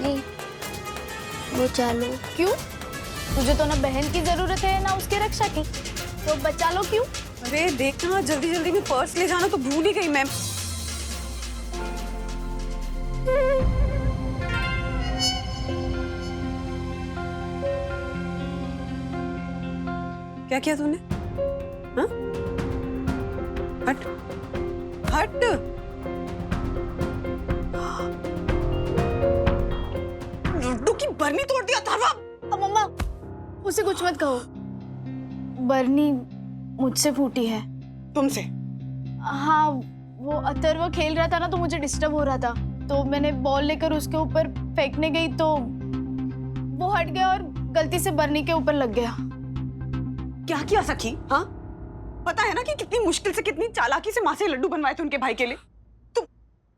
नहीं, वो चालू। क्यों? तुझे तो ना बहन की जरूरत है ना उसके रक्षा की, तो बचा लो क्यों? अरे देखना, जल्दी जल्दी में पर्स ले जाना तो भूल ही गई मैं। क्या किया तूने? हाँ? हट हट। लड्डू की बरनी तोड़ दिया अथर्व। अब मम्मा उसे कुछ मत कहो, बरनी मुझसे फूटी है। तुमसे? हाँ, वो अथर्व खेल रहा था ना तो मुझे डिस्टर्ब हो रहा था, तो मैंने बॉल लेकर उसके ऊपर फेंकने गई तो वो हट गया और गलती से बरनी के ऊपर लग गया। क्या किया सखी? हाँ, पता है ना कि कितनी मुश्किल से, कितनी चालाकी से माँ से लड्डू बनवाए थे उनके भाई के लिए। तुम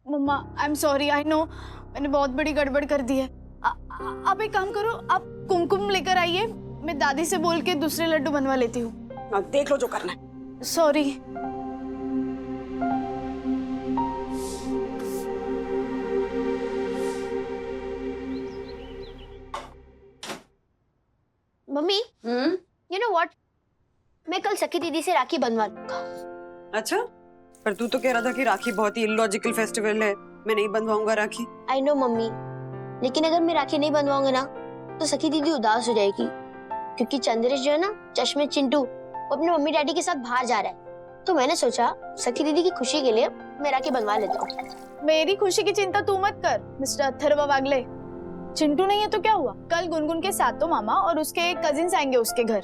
मम्मा I am sorry, I know मैंने बहुत बड़ी गड़बड़ कर दी है। आप एक काम करो, आप कुमकुम लेकर आइए, मैं दादी से बोल के दूसरे लड्डू बनवा लेती हूँ। देख लो जो करना है। Sorry. Mummy, you know what, मैं कल सखी दीदी से राखी बनवा लूंगा। अच्छा, पर तू तो कह रहा था कि राखी बहुत ही इलॉजिकल फेस्टिवल है, मैं नहीं बनवाऊंगा राखी। आई नो मम्मी, लेकिन अगर मैं राखी नहीं बनवाऊंगा ना तो सखी दीदी उदास हो जाएगी, क्योंकि चंद्रेश जो है ना, चश्मे चिंटू, वो अपने मम्मी डैडी के साथ बाहर जा रहा है। तो मैंने सोचा सखी दीदी की खुशी के लिए मैं राखी बनवा लेता हूँ। मेरी खुशी की चिंता तू मत कर मिस्टर अथर्व वागले। चिंटू नहीं है तो क्या हुआ, कल गुनगुन के साथ तो मामा और उसके कजिन्स आएंगे उसके घर,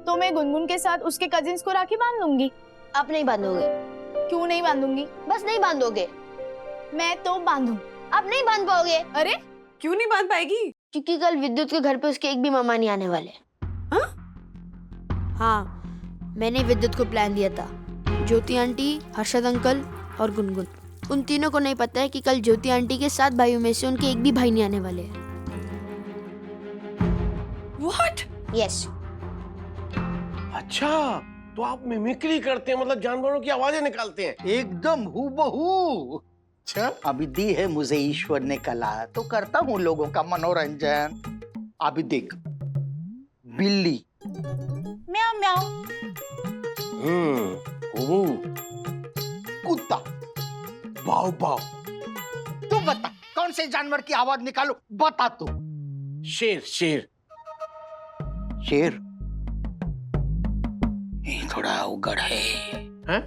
तो मैं गुनगुन के साथ उसके कजिन्स को राखी बांध लूंगी। आप नहीं बांधोगे? क्यों नहीं बांधूंगी? बस नहीं बांधोगे? मैं तो बांधू। आप नहीं बांध पाओगे। अरे क्यों नहीं बांध पाएगी? क्योंकि कल विद्युत के घर पे उसके एक भी मामा नहीं आने वाले। हाँ? हाँ, मैंने विद्युत को प्लान दिया था। ज्योति आंटी, हर्षद अंकल और गुनगुन, उन तीनों को नहीं पता है कि कल ज्योति आंटी के 7 भाइयों में से उनके एक भी भाई नहीं आने वाले हैं। What? यस। अच्छा, तो आप मिमिक्री करते हैं, मतलब जानवरों की आवाजें निकालते हैं? एकदम हूबहू। अच्छा, अभी दी है मुझे ईश्वर ने कला, तो करता हूँ लोगों का मनोरंजन। अभी देख, बिल्ली म्याऊ म्याऊ, वो कुत्ता बाव बाव। तू बता कौन से जानवर की आवाज निकालो, बता तू। शेर शेर। शेर? ये थोड़ा उगड़ है। हैं?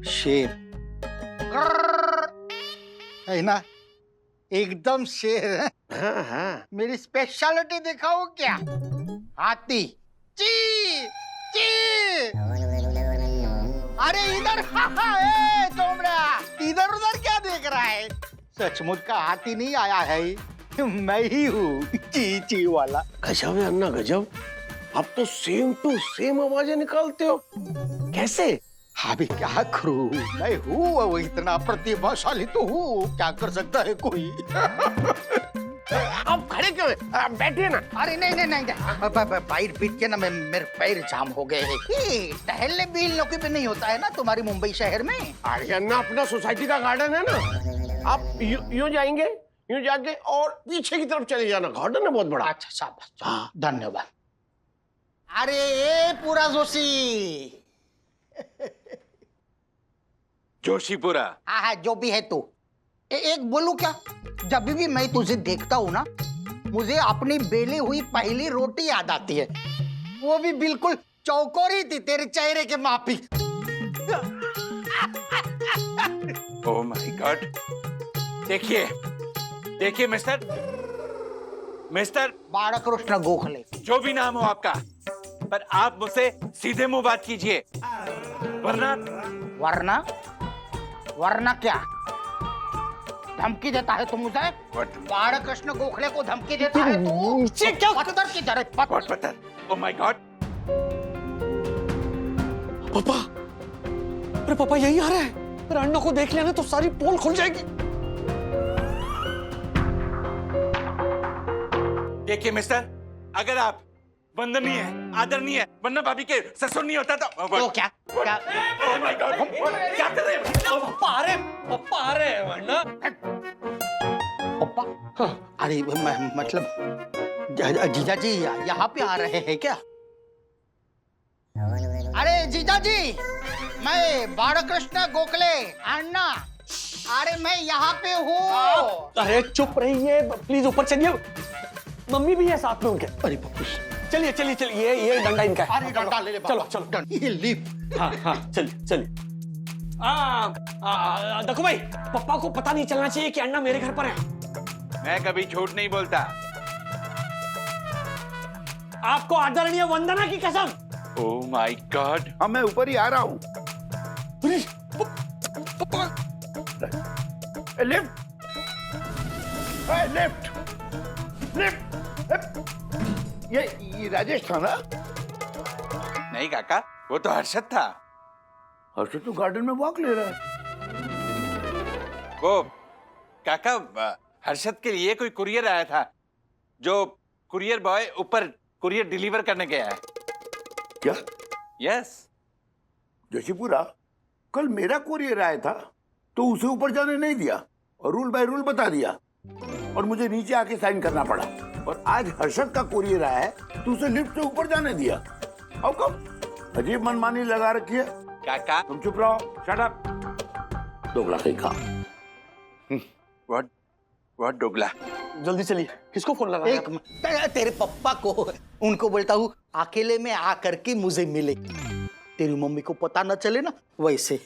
शेर है ना, एकदम शेर है। हाँ हाँ। मेरी स्पेशलिटी दिखाओ क्या? हाथी। ची ची। अरे इधर, ए तोमड़ा, इधर उधर क्या देख रहा है? सचमुच का हाथी नहीं आया है, मैं ही हूँ ची ची वाला। गजब है अन्ना, गजब। आप तो सेम टू सेम आवाजें निकालते हो, कैसे? अभी क्या करूँ, मैं हूँ वो, इतना प्रतिभाशाली तो हूँ, क्या कर सकता है कोई। आप खड़े क्यों हैं? आप बैठिए ना। अरे नहीं नहीं नहीं, पैर पीट के ना मेरे पैर जाम हो गए हैं। टहलने बिलने की भी नहीं होता है ना तुम्हारी मुंबई शहर में। अरे अन्ना, अपना सोसाइटी का गार्डन है ना, आप यूं जाएंगे, यूं जाके और पीछे की तरफ चले जाना, गार्डन है बहुत बड़ा। अच्छा शाबाश, हाँ धन्यवाद। अरे ये पूरा जोशी। जोशीपुरा। हाँ हाँ, जो भी है तू। एक बोलूं क्या, जब भी मैं तुझे देखता हूँ ना, मुझे अपनी बेली हुई पहली रोटी याद आती है, वो भी बिल्कुल चौकोरी थी, तेरे चेहरे के मापी। Oh my God. देखिए देखिए मिस्टर बालकृष्ण गोखले, जो भी नाम हो आपका, पर आप मुझसे सीधे मुंह बात कीजिए, वरना वरना वरना क्या धमकी देता है तू मुझे? बालकृष्ण गोखले को धमकी देता है तू? क्या पत्थर की तरह पत्थर। Oh my God. पापा, अरे पापा यही आ रहा है, अरे अन्ना को देख लेना तो सारी पोल खुल जाएगी। देखिए मिस्टर, अगर आप वंदनीय आदरणीय वन्ना भाभी के ससुर नहीं होता तो क्या ओह माय गॉड, क्या कर रहे हैं? पप्पा आ रहे हैं वरना। पापा हाँ। अरे मतलब जीजा जी यहाँ पे आ रहे हैं क्या? अरे जीजा जी, मैं बालकृष्ण गोखले अन्ना, अरे मैं यहाँ पे हूँ। अरे चुप रहिए प्लीज, ऊपर चलिए, मम्मी भी है साथ में उनके। अरे बाप रे। चलिए चलिए चलिए, ये डंडा इनका है। अरे डंडा ले ले चलो बाबा। चलो। डंडा, ये लिफ्ट। हाँ हाँ चलिए चलिए। देखो भाई, पापा को पता नहीं चलना चाहिए कि अन्ना मेरे घर पर है। मैं कभी झूठ नहीं बोलता। आपको आदरणीय वंदना की कसम। Oh my God. हाँ मैं ऊपर ही आ रहा हूँ। Lift, lift, lift. ये राजेश था ना? नहीं काका, वो तो हर्षद था। हर्षद तो गार्डन में वॉक ले रहा है। वो काका, हर्षद के लिए कोई कुरियर आया था, जो कुरियर बॉय ऊपर कुरियर डिलीवर करने गया है। क्या? यस। जोशीपुरा, कल मेरा कुरियर आया था तो उसे ऊपर जाने नहीं दिया और रूल बाय रूल बता दिया और मुझे नीचे आके साइन करना पड़ा। और आज हर्षद का कुरियर आया है तो उसे लिफ्ट से ऊपर जाने दिया। How come? अजीब मनमानी लगा रखी है। काका, तुम चुप रहो, शट अप। दोगला कहीं का। व्हाट डोगला? जल्दी चलिए, किसको फोन लगा? एक तेरे पप्पा को, उनको बोलता हूँ अकेले में आकर के मुझे मिले, तेरी मम्मी को पता न चले ना। वैसे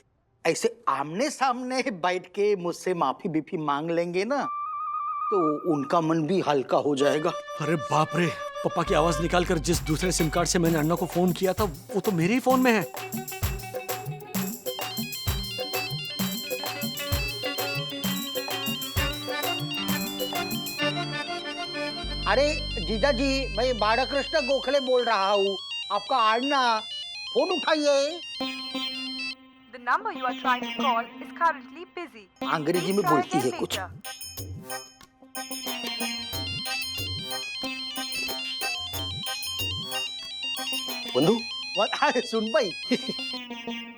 ऐसे आमने सामने बैठ के मुझसे माफी बीफी मांग लेंगे ना तो उनका मन भी हल्का हो जाएगा। अरे बाप रे, पापा की आवाज निकाल कर जिस दूसरे सिम कार्ड से मैंने अन्ना को फोन किया था वो तो मेरे ही फोन में है। अरे जीजा जी, मैं बालकृष्ण गोखले बोल रहा हूँ, आपका अन्ना, फोन उठाइए। The number you are trying to call is currently busy. अंग्रेजी में Please try बोलती है again कुछ। later. बंधु, सुन भाई।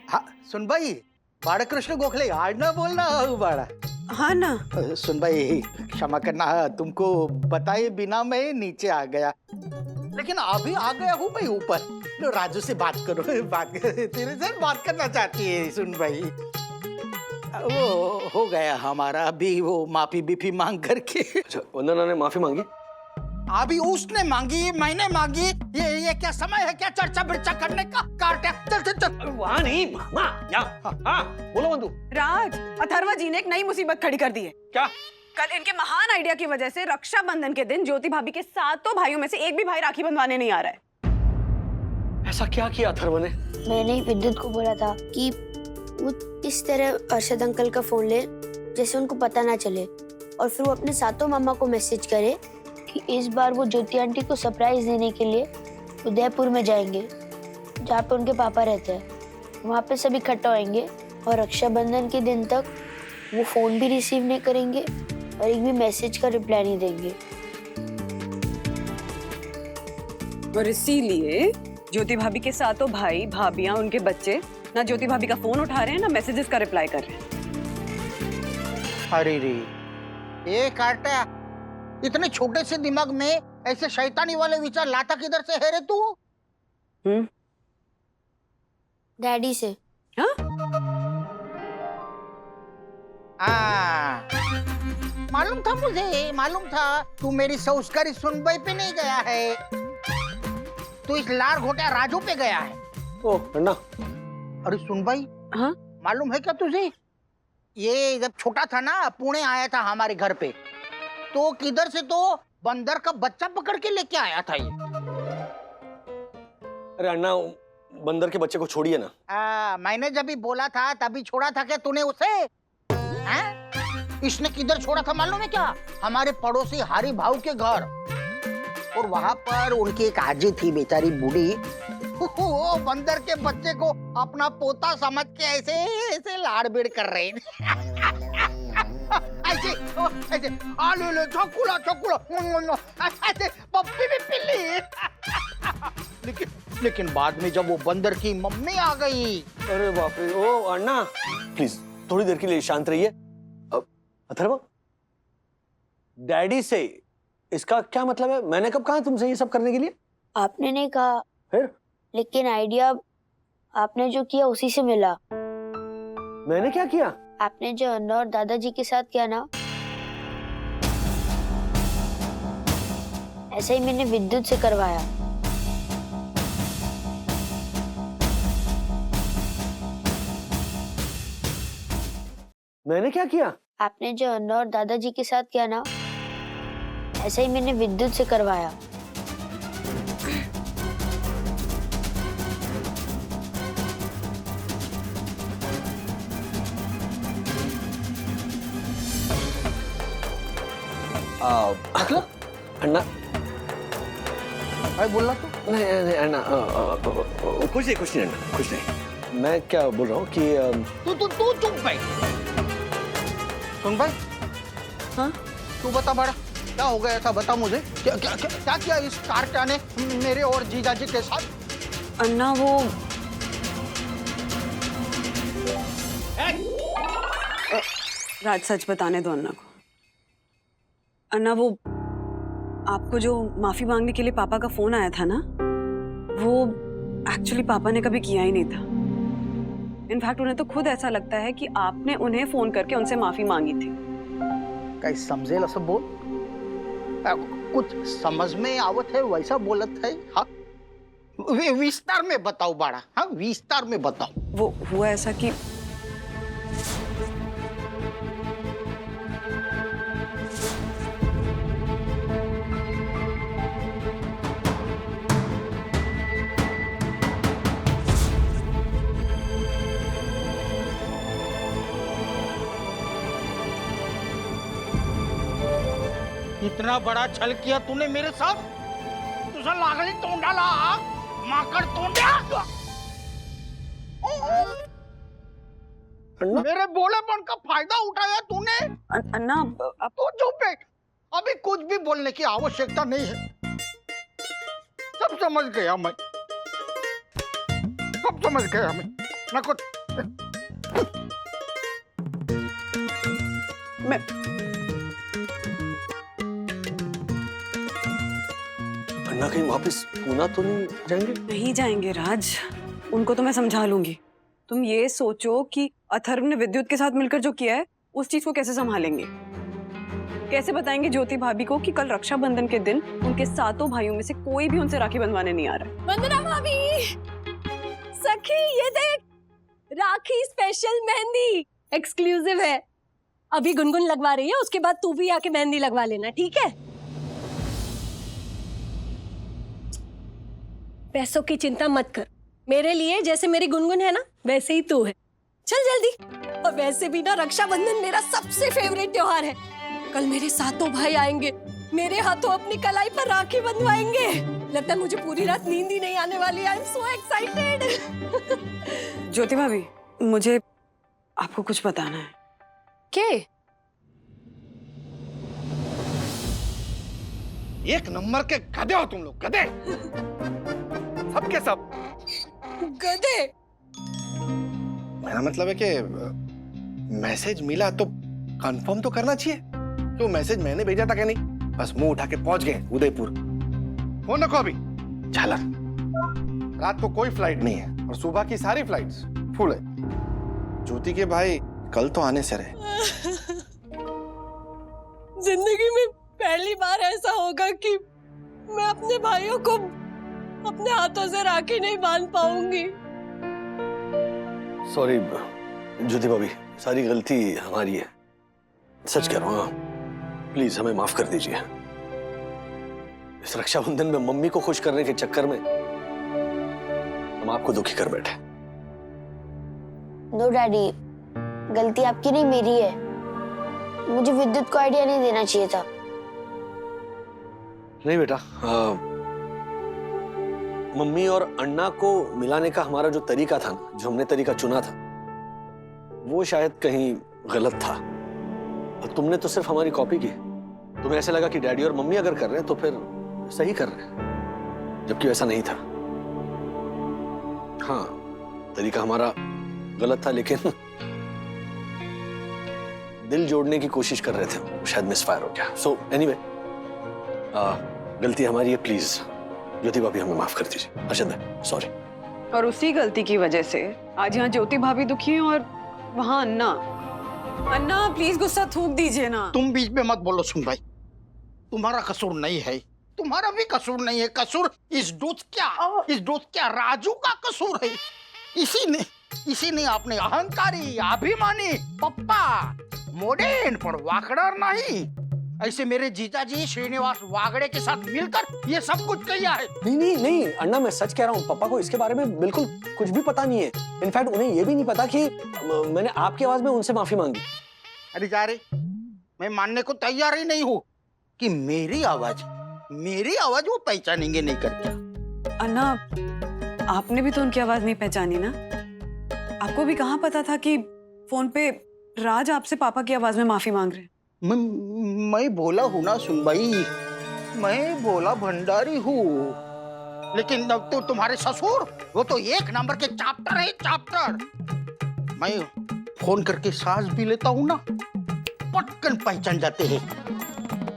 हाँ सुन भाई, बालकृष्ण गोखले अन्ना बोल रहा हूँ बाड़ा। हाँ ना। सुन भाई, क्षमा करना, तुमको बताए बिना मैं नीचे आ गया, लेकिन अभी आ गया हूँ मैं ऊपर। लो राजू से बात करो, तेरे से बात करना चाहती है। सुन भाई, वो हो गया हमारा अभी, वो माफी बीफी मांग करके। अच्छा वंदना ने माफी मांगी? अभी उसने मांगी, मैंने मांगी, ये क्या समय है क्या चर्चा बिर्चा करने का? काट, चल चल चल। वहाँ नहीं मामा, यहाँ। हाँ बोलो बंधु। राज, अथर्वा जी ने एक नई मुसीबत खड़ी कर दी है। क्या? कल इनके महान आइडिया की वजह से रक्षाबंधन के दिन ज्योति भाभी के सातों भाइयों में से एक भी भाई राखी बंधवाने नहीं आ रहा है। ऐसा क्या किया अथर्व ने? मैंने ही विद्युत को बोला था कि वो इस तरह अरशद अंकल का फोन ले जैसे उनको पता ना चले, और फिर वो अपने सातों मामा को मैसेज करे कि इस बार वो ज्योति आंटी को सरप्राइज देने के लिए उदयपुर में जाएंगे, जहाँ पे उनके पापा रहते हैं। वहाँ पे सब इकट्ठा होंगे और रक्षाबंधन के दिन तक वो फोन भी रिसीव नहीं करेंगे और एक भी मैसेज का रिप्लाई नहीं देंगे। और इसीलिए ज्योति भाभी के सातों भाई भाभियां, उनके बच्चे ना ज्योति भाभी का फोन उठा रहे हैं ना मैसेजेस का रिप्लाई कर रहे हैं। अरे रे, ये काटा, इतने छोटे से दिमाग में ऐसे शैतानी वाले विचार लाता किधर से है रे तू? डैडी से। मालूम था मुझे, मालूम था तू मेरी संस्कारी सुनबई पे नहीं गया है, तू इस लार घोटा राजू पे गया है। ओ अन्ना। अरे सुनबई, हाँ? मालूम है क्या तुझे, ये जब छोटा था ना पुणे आया था हमारे घर पे, तो किधर से तो बंदर का बच्चा पकड़ के लेके आया था ये। अरे अन्ना, बंदर के बच्चे को छोड़िए ना। मैंने जब भी बोला था तभी छोड़ा था क्या तूने उसे? हैं? इसने किधर छोड़ा था मालूम है क्या? हमारे पड़ोसी हरी भाव के घर, और वहां पर उनकी एक आजी थी बेचारी बूढ़ी, वो बंदर के बच्चे को अपना पोता समझ के ऐसे ऐसे लाड़ बेड़ कर रहे ऐसे ऐसे ले चौकुला चौकुला ऐसे पप्पी भी पिल्ली। लेकिन बाद में जब वो बंदर की मम्मी आ गई, अरे बाप रे। ओ अन्ना, प्लीज थोड़ी देर के लिए शांत रहिए। अथर्व, डैडी से? इसका क्या मतलब है? मैंने कब कहा तुमसे ये सब करने के लिए? आपने नहीं कहा, फिर? लेकिन आइडिया आपने जो किया उसी से मिला। मैंने क्या किया? आपने जो अन्ना और दादाजी के साथ किया ना, ऐसे ही मैंने विद्युत से करवाया। मैंने क्या किया? आपने जो अन्ना और दादाजी के साथ किया ना, ऐसे ही मैंने विद्युत से करवाया। मतलब? अन्ना, भाई बोल रहा तू? नहीं नहीं अन्ना, कुछ नहीं अन्ना, कुछ नहीं। मैं क्या बोल रहा हूँ कि तू चुप भाई। सुन भाई, हाँ? तू बता बड़ा, क्या हो गया था? बता मुझे, क्या क्या क्या, क्या किया इस कारटा ने मेरे और जीजाजी के साथ? अन्ना वो राज सच बताने दो अन्ना को। अन्ना वो आपको जो माफी मांगने के लिए पापा का फोन आया था ना, वो एक्चुअली पापा ने कभी किया ही नहीं था। इनफैक्ट उन्हें तो खुद ऐसा लगता है कि आपने उन्हें फोन करके उनसे माफी मांगी थी। काही समजेल असं बोल। कुछ समझ में आवत है वैसा बोलत है। हाँ, विस्तार में बताओ बाड़ा। हाँ, विस्तार में बताओ। वो हुआ ऐसा कि इतना बड़ा छल किया तूने मेरे साथ? तुझा लागली तोंडाला, माकड़ तोंड्या। मेरे बोलेपन का फायदा उठाया तूने। अन्ना अब तू चुप है। अभी कुछ भी बोलने की आवश्यकता नहीं है। सब समझ गया मैं, सब समझ गया मैं। ना कुछ मैं अन्ना कहीं वापस पूना तो नहीं जाएंगे? नहीं जाएंगे राज, उनको तो मैं समझा लूंगी। तुम ये सोचो कि अथर्व ने विद्युत के साथ मिलकर जो किया है उस चीज को कैसे संभालेंगे, कैसे बताएंगे ज्योति भाभी को कि कल रक्षाबंधन के दिन उनके सातों भाइयों में से कोई भी उनसे राखी बंधवाने नहीं आ रहा है। वंदना भाभी, सखी ये देख, राखी स्पेशल मेहंदी एक्सक्लूसिव है। अभी गुनगुन लगवा रही है, उसके बाद तू भी आके मेहंदी लगवा लेना, ठीक है? पैसों की चिंता मत कर, मेरे लिए जैसे मेरी गुनगुन है ना वैसे ही तू है। चल जल्दी। और वैसे भी ना रक्षाबंधन मेरा सबसे फेवरेट त्योहार है। कल मेरे सातों भाई आएंगे, मेरे हाथों अपनी कलाई पर राखी बंधवाएंगे। लगता है मुझे पूरी रात नींद ही नहीं आने वाली। I am so excited. ज्योति भाभी, मुझे आपको कुछ बताना है। क्या? एक नंबर के गधे हो तुम लोग, गधे। सबके सब गधे? मेरा मतलब है कि मैसेज मिला तो कंफर्म तो करना चाहिए। तो मैसेज मैंने भेजा था क्या? नहीं, बस मुंह उठा के पहुंच गए उदयपुर। फोन रखो अभी। झालर, रात को कोई फ्लाइट नहीं है और सुबह की सारी फ्लाइट्स फुल है। ज्योति के भाई कल तो आने से रहे। जिंदगी में पहली बार ऐसा होगा कि मैं अपने भाइयों को अपने हाथों से राखी नहीं बांध पाऊंगी। सॉरी ज्योति भाभी, सारी गलती हमारी है, सच कह रहा हूँ। प्लीज हमें माफ कर दीजिए। इस रक्षाबंधन में मम्मी को खुश करने के चक्कर में हम आपको दुखी कर बैठे। नो डैडी, गलती आपकी नहीं मेरी है। मुझे विद्युत को आइडिया नहीं देना चाहिए था। नहीं बेटा, मम्मी और अन्ना को मिलाने का हमारा जो तरीका था ना, जो हमने तरीका चुना था, वो शायद कहीं गलत था। और तुमने तो सिर्फ हमारी कॉपी की। तुम्हें ऐसे लगा कि डैडी और मम्मी अगर कर रहे हैं तो फिर सही कर रहे हैं, जबकि वैसा नहीं था। हाँ, तरीका हमारा गलत था, लेकिन दिल जोड़ने की कोशिश कर रहे थे, शायद मिसफायर हो गया। सो एनीवे, गलती हमारी है, प्लीज ज्योति भाभी हमें माफ कर दीजिए। हर्षद भाई सॉरी। और उसी गलती की वजह से आज यहाँ ज्योति भाभी दुखी हैं और वहाँ अन्ना। अन्ना प्लीज गुस्सा थूक दीजिए ना। तुम बीच में मत बोलो सुन भाई, तुम्हारा कसूर नहीं है, तुम्हारा भी कसूर नहीं है। कसूर इस दूध क्या राजू का कसूर है। इसी ने अपने अहंकारी अभिमानी पप्पा मोडेन पर वाकड़र नहीं, ऐसे मेरे जीजाजी श्रीनिवास वागड़े के साथ मिलकर ये सब कुछ किया है। नहीं अन्ना, मैं सच कह रहा हूँ। पापा को इसके बारे में बिल्कुल कुछ भी पता नहीं है। इनफैक्ट उन्हें ये भी नहीं पता कि मैंने आपकी आवाज में उनसे माफी मांगी। अरे जा रे, मैं मानने को तैयार ही नहीं हूँ कि मेरी आवाज वो पहचानेंगे नहीं करके। अन्ना आपने भी तो उनकी आवाज नहीं पहचानी ना। आपको भी कहाँ पता था कि फोन पे राज आपसे पापा की आवाज में माफी मांग रहे हैं। मैं बोला हूँ ना सुन भाई, मैं बोला भंडारी हूँ, लेकिन तो तुम्हारे ससुर वो तो एक नंबर के चाप्टर है, चाप्टर। मैं फोन करके सांस भी लेता हूँ ना, पटकन पहचान जाते हैं।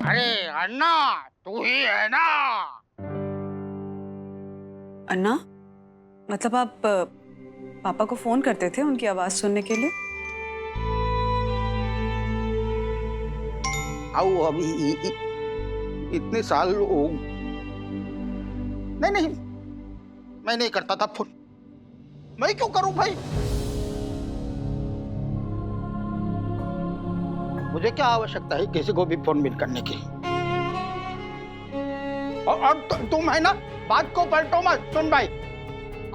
अरे अन्ना तू ही है ना। अन्ना मतलब आप पापा को फोन करते थे उनकी आवाज सुनने के लिए? आओ अभी इतने साल हो। नहीं मैं नहीं करता था फोन। मैं क्यों करूं भाई? मुझे क्या आवश्यकता है किसी को भी फोन मिल करने की? और तुम है ना, बात को पलटो मत। सुन भाई,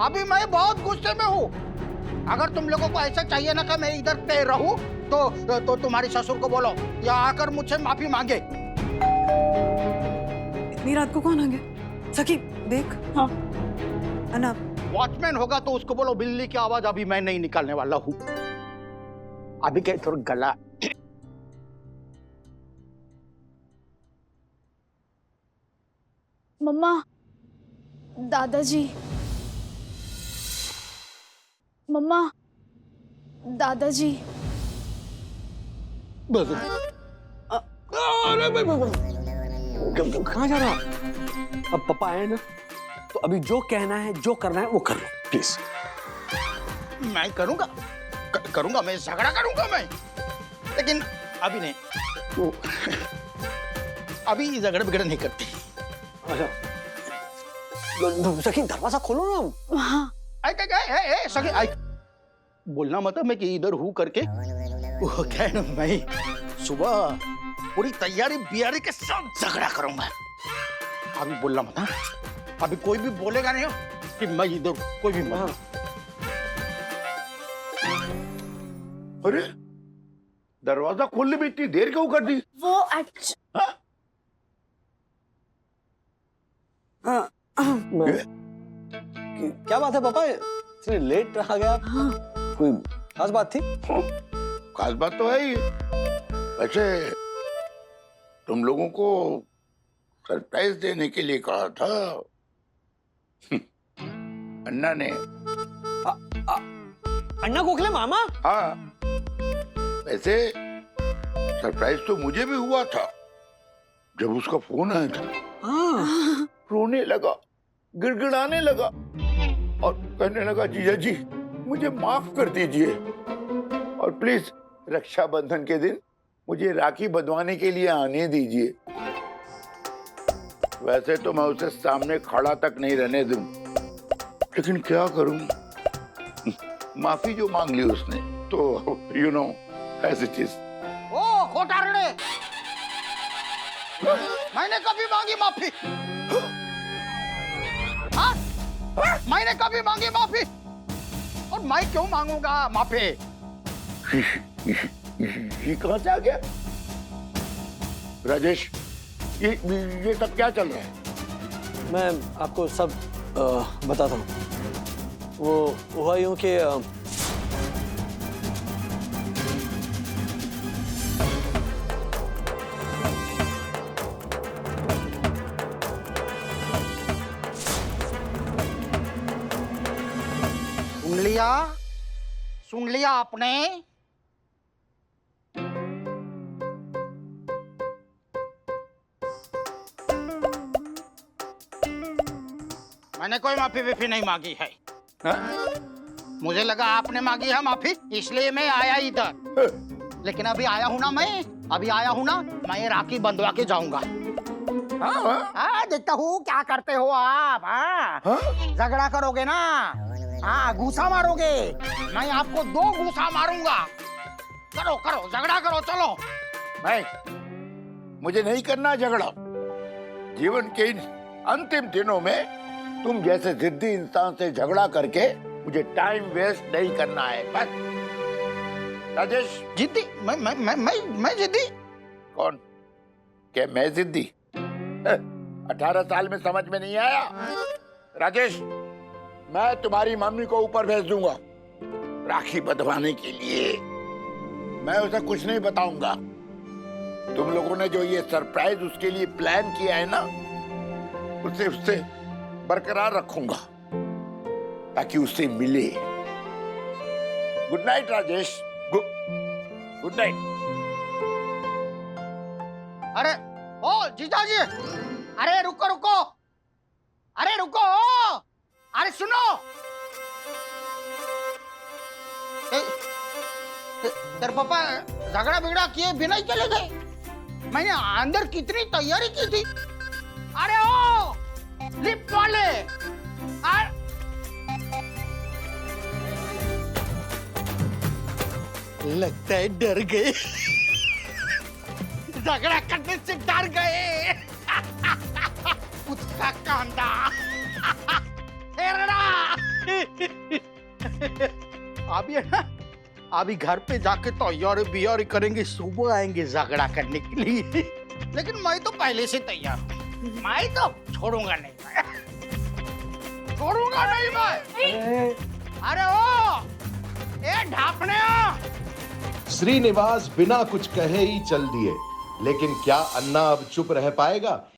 अभी मैं बहुत गुस्से में हूँ। अगर तुम लोगों को ऐसा चाहिए ना कि मैं इधर पे रहूं, तो तुम्हारे ससुर को बोलो या आकर मुझसे माफी मांगे। इतनी रात को कौन आ गया? सखी देख। हाँ अन्ना, वॉचमैन होगा तो उसको बोलो बिल्ली की आवाज अभी मैं नहीं निकालने वाला हूँ। अभी क्या थोड़ा गला। मम्मा, दादाजी, मम्मा, दादाजी। कहाँ जा रहा? अब पापा आए ना, तो अभी जो कहना है जो करना है वो कर लो प्लीज। मैं करूंगा मैं झगड़ा करूंगा मैं, लेकिन अभी नहीं। अभी झगड़ा बिगड़ नहीं करती। अच्छा सखी दरवाजा खोलो ना। हाँ। सखी आई बोलना मतलब मैं कि इधर हूँ करके। वो क्या है ना, मैं सुबह पूरी तैयारी बियारी के साथ झगड़ा करूंगा। अभी बोलना मत। अभी कोई भी बोलेगा नहीं कि मैं इधर, कोई भी मत। अरे दरवाजा खोलने में इतनी देर क्यों कर दी? वो क्या बात है पापा, इतने लेट रहा गया? हाँ। कोई खास बात थी? खास बात तो है ही। वैसे तुम लोगों को सरप्राइज देने के लिए कहा था अन्ना ने। अन्ना गोखले मामा? हाँ, वैसे सरप्राइज तो मुझे भी हुआ था जब उसका फोन आया था। हाँ। रोने लगा, गिड़गिड़ाने लगा और कहने लगा जीजा जी मुझे माफ कर दीजिए और प्लीज रक्षाबंधन के दिन मुझे राखी बंधवाने के लिए आने दीजिए। वैसे तो मैं उसे सामने खड़ा तक नहीं रहने दूं, लेकिन क्या करूं, माफी जो मांग ली उसने तो you know as it is. ओ खोटारड़े, मैंने कभी मांगी माफी? हाँ? मैंने कभी मांगी माफी? और मैं क्यों मांगूंगा माफी? ये कहां से आ गया? राजेश, ये सब क्या चल रहा है? मैं आपको सब बताता हूँ। वो हुआ यूं कि सुन लिया आपने? मैंने कोई माफी विफी नहीं मांगी है। हाँ? मुझे लगा आपने मांगी है माफी, इसलिए मैं आया इधर। लेकिन अभी आया हूं ना मैं ये राखी बंधवा के जाऊंगा। हाँ, देखता हूँ क्या करते हो आप। हाँ, झगड़ा करोगे ना? हाँ, घूसा मारोगे, मैं आपको 2 घूसा मारूंगा। करो करो, झगड़ा करो, चलो। नहीं, मुझे नहीं करना झगड़ा। जीवन के इन अंतिम दिनों में तुम जैसे जिद्दी इंसान से झगड़ा करके मुझे टाइम वेस्ट नहीं करना है, बस। राजेश, जिद्दी? मैं जिद्दी? कौन? क्या मैं जिद्दी? 18 साल में समझ में नहीं आया? राजेश, मैं तुम्हारी मम्मी को ऊपर भेज दूंगा राखी बंधवाने के लिए। मैं उसे कुछ नहीं बताऊंगा। तुम लोगों ने जो ये सरप्राइज उसके लिए प्लान किया है ना, उसे उससे बरकरार रखूंगा ताकि उससे मिले। Good night Rajesh. Good night. अरे ओ जीजाजी, अरे रुको रुको, अरे रुको, अरे सुनो। तेरे पापा झगड़ा बिगड़ा किए बिना ही चले गए? मैंने अंदर कितनी तैयारी की थी। अरे ओ लिफ्ट वाले, लगता है डर गए। झगड़ा करने से डर गए। उसका कांदा अभी है ना, अभी घर पे जाके तैयारी बियारी करेंगे, सुबह आएंगे झगड़ा करने के लिए। लेकिन मैं तो पहले से तैयार हूँ, मैं तो छोड़ूंगा नहीं, छोड़ूंगा नहीं मैं। अरे ओ ए ढापने, श्रीनिवास बिना कुछ कहे ही चल दिए, लेकिन क्या अन्ना अब चुप रह पाएगा?